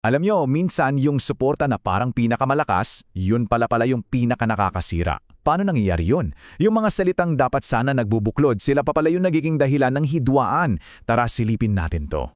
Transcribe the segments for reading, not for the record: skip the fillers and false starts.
Alam nyo, minsan yung suporta na parang pinakamalakas, yun pala yung pinakanakakasira. Paano nangyayari yun? Yung mga salitang dapat sana nagbubuklod, sila pa pala yung nagiging dahilan ng hidwaan. Tara silipin natin to.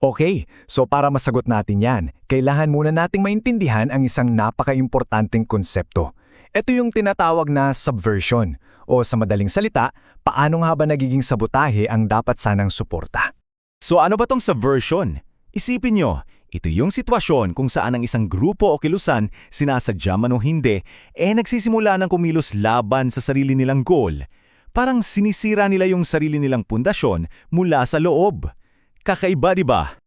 Okay, so para masagot natin yan, kailangan muna nating maintindihan ang isang napaka-importanteng konsepto. Ito yung tinatawag na subversion, o sa madaling salita, paano nga ba nagiging sabotahe ang dapat sanang suporta. So ano ba tong subversion? Isipin nyo, ito yung sitwasyon kung saan ang isang grupo o kilusan, sinasadya man o hindi, nagsisimula ng kumilos laban sa sarili nilang goal. Parang sinisira nila yung sarili nilang pundasyon mula sa loob. Kakaiba, di ba?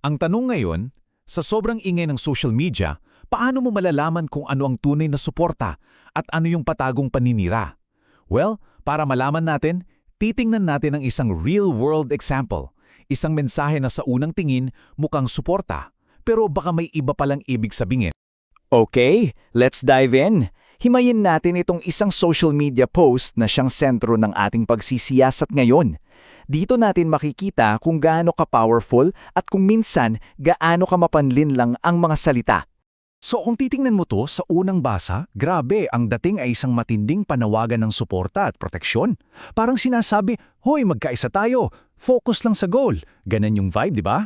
Ang tanong ngayon, sa sobrang ingay ng social media, paano mo malalaman kung ano ang tunay na suporta at ano yung patagong paninira? Well, para malaman natin, titingnan natin ang isang real-world example. Isang mensahe na sa unang tingin mukhang suporta, pero baka may iba palang ibig sabihin. Okay, let's dive in. Himayin natin itong isang social media post na siyang sentro ng ating pagsisiyasat ngayon. Dito natin makikita kung gaano ka-powerful at kung minsan gaano ka mapanlin lang ang mga salita. So kung titingnan mo to sa unang basa, grabe, ang dating ay isang matinding panawagan ng suporta at proteksyon. Parang sinasabi, hoy magkaisa tayo, focus lang sa goal. Ganon yung vibe, di ba?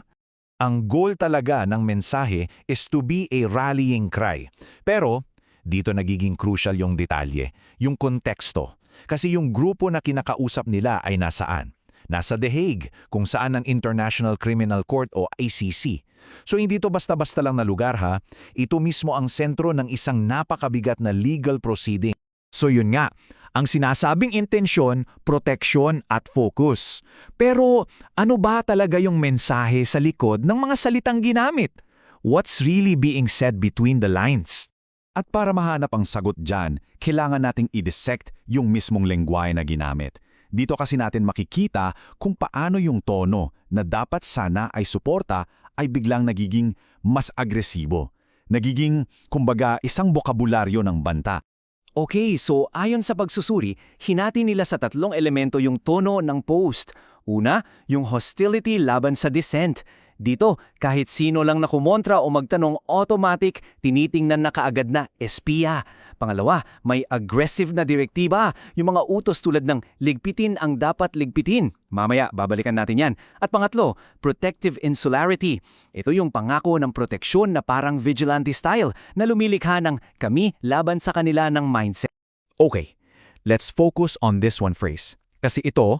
Ang goal talaga ng mensahe is to be a rallying cry. Pero dito nagiging crucial yung detalye, yung konteksto. Kasi yung grupo na kinakausap nila ay nasaan? Nasa The Hague, kung saan ang International Criminal Court o ICC. So hindi to basta-basta lang na lugar ha, ito mismo ang sentro ng isang napakabigat na legal proceeding. So yun nga, ang sinasabing intensyon, proteksyon at focus. Pero ano ba talaga yung mensahe sa likod ng mga salitang ginamit? What's really being said between the lines? At para mahanap ang sagot dyan, kailangan nating i-dissect yung mismong lengguwahe na ginamit. Dito kasi natin makikita kung paano yung tono na dapat sana ay suporta ay biglang nagiging mas agresibo. Nagiging, kumbaga, isang bokabularyo ng banta. Okay, so ayon sa pagsusuri, hinati nila sa tatlong elemento yung tono ng post. Una, yung hostility laban sa dissent. Dito, kahit sino lang na kumontra o magtanong automatic, tinitingnan na kaagad na espiya. Pangalawa, may aggressive na direktiba, yung mga utos tulad ng ligpitin ang dapat ligpitin. Mamaya, babalikan natin yan. At pangatlo, protective insularity. Ito yung pangako ng proteksyon na parang vigilante style na lumilikha ng kami laban sa kanila ng mindset. Okay, let's focus on this one phrase. Kasi ito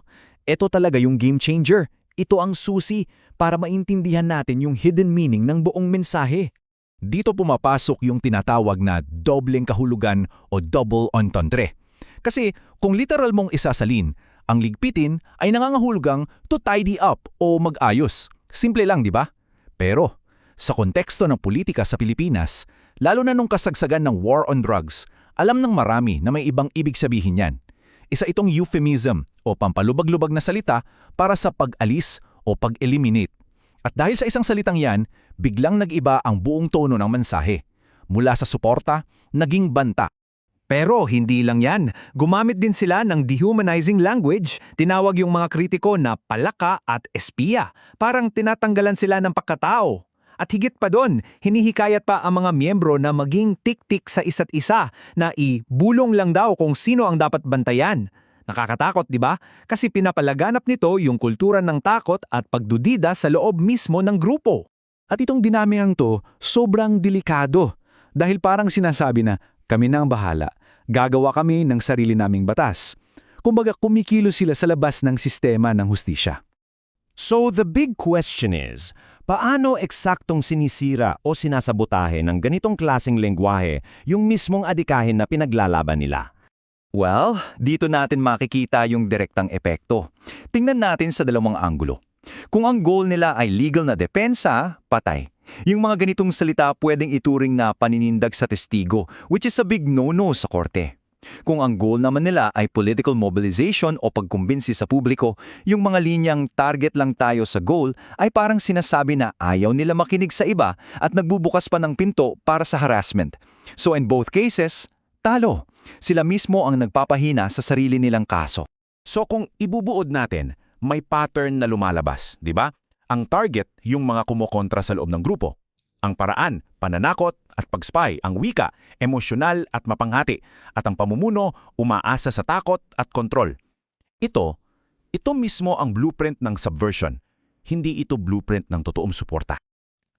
talaga yung game changer. Ito ang susi para maintindihan natin yung hidden meaning ng buong mensahe. Dito pumapasok yung tinatawag na dobleng kahulugan o double entendre. Kasi kung literal mong isasalin, ang ligpitin ay nangangahulugang to tidy up o mag-ayos. Simple lang, di ba? Pero sa konteksto ng politika sa Pilipinas, lalo na nung kasagsagan ng war on drugs, alam ng marami na may ibang ibig sabihin yan. Isa itong euphemism o pampalubag-lubag na salita para sa pag-alis o pag-eliminate. At dahil sa isang salitang yan, biglang nag-iba ang buong tono ng mensahe. Mula sa suporta, naging banta. Pero hindi lang yan. Gumamit din sila ng dehumanizing language. Tinawag yung mga kritiko na palaka at espiya. Parang tinatanggalan sila ng pagkatao. At higit pa doon, hinihikayat pa ang mga miyembro na maging tik-tik sa isa't isa na ibulong lang daw kung sino ang dapat bantayan. Nakakatakot, di ba? Kasi pinapalaganap nito yung kultura ng takot at pagdudida sa loob mismo ng grupo. At itong dinamikang to, sobrang delikado. Dahil parang sinasabi na, kami na ang bahala, gagawa kami ng sarili naming batas. Kumbaga kumikilos sila sa labas ng sistema ng hustisya. So the big question is, paano eksaktong sinisira o sinasabotahe ng ganitong klaseng lengguwahe yung mismong adikahin na pinaglalaban nila? Well, dito natin makikita yung direktang epekto. Tingnan natin sa dalawang anggulo. Kung ang goal nila ay legal na depensa, patay. Yung mga ganitong salita pwedeng ituring na paninindag sa testigo, which is a big no-no sa korte. Kung ang goal naman nila ay political mobilization o pagkumbinsi sa publiko, yung mga linyang target lang tayo sa goal ay parang sinasabi na ayaw nila makinig sa iba at nagbubukas pa ng pinto para sa harassment. So in both cases, talo. Sila mismo ang nagpapahina sa sarili nilang kaso. So kung ibubuod natin, may pattern na lumalabas, di ba? Ang target, yung mga kumokontra sa loob ng grupo. Ang paraan, pananakot at pag-spy, ang wika, emosyonal at mapanghati, at ang pamumuno, umaasa sa takot at kontrol. Ito mismo ang blueprint ng subversion. Hindi ito blueprint ng totoong suporta.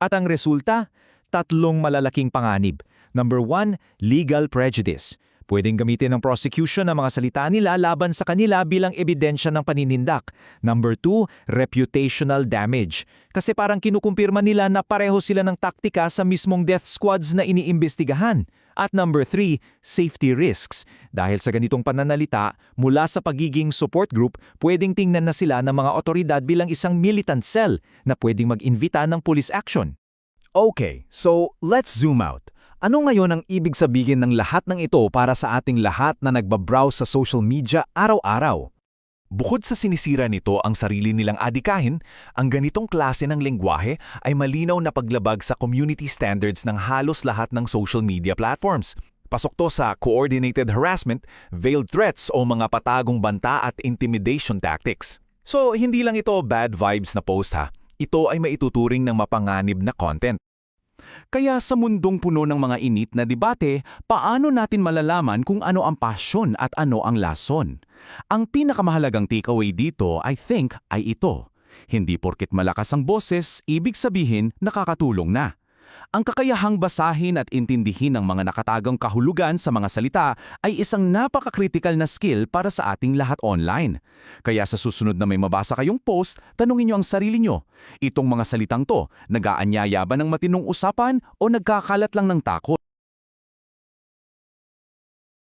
At ang resulta, tatlong malalaking panganib. Number 1, legal prejudice. Pwedeng gamitin ng prosecution ang mga salita nila laban sa kanila bilang ebidensya ng paninindak. Number 2, reputational damage. Kasi parang kinukumpirma nila na pareho sila ng taktika sa mismong death squads na iniimbestigahan. At number 3, safety risks. Dahil sa ganitong pananalita, mula sa pagiging support group, pwedeng tingnan na sila ng mga otoridad bilang isang militant cell na pwedeng mag-invita ng police action. Okay, so let's zoom out. Ano ngayon ang ibig sabihin ng lahat ng ito para sa ating lahat na nagbabrowse sa social media araw-araw? Bukod sa sinisira nito ang sarili nilang adikahin, ang ganitong klase ng lengguwahe ay malinaw na paglabag sa community standards ng halos lahat ng social media platforms. Pasok to sa coordinated harassment, veiled threats o mga patagong banta at intimidation tactics. So, hindi lang ito bad vibes na post ha. Ito ay maituturing ng mapanganib na content. Kaya sa mundong puno ng mga init na debate, paano natin malalaman kung ano ang pasyon at ano ang lason? Ang pinakamahalagang takeaway dito, I think, ay ito. Hindi porket malakas ang boses, ibig sabihin nakakatulong na. Ang kakayahang basahin at intindihin ang mga nakatagang kahulugan sa mga salita ay isang napaka-critical na skill para sa ating lahat online. Kaya sa susunod na may mabasa kayong post, tanungin niyo ang sarili niyo. Itong mga salitang to, nag-aanyaya ba ng matinong usapan o nagkakalat lang ng takot?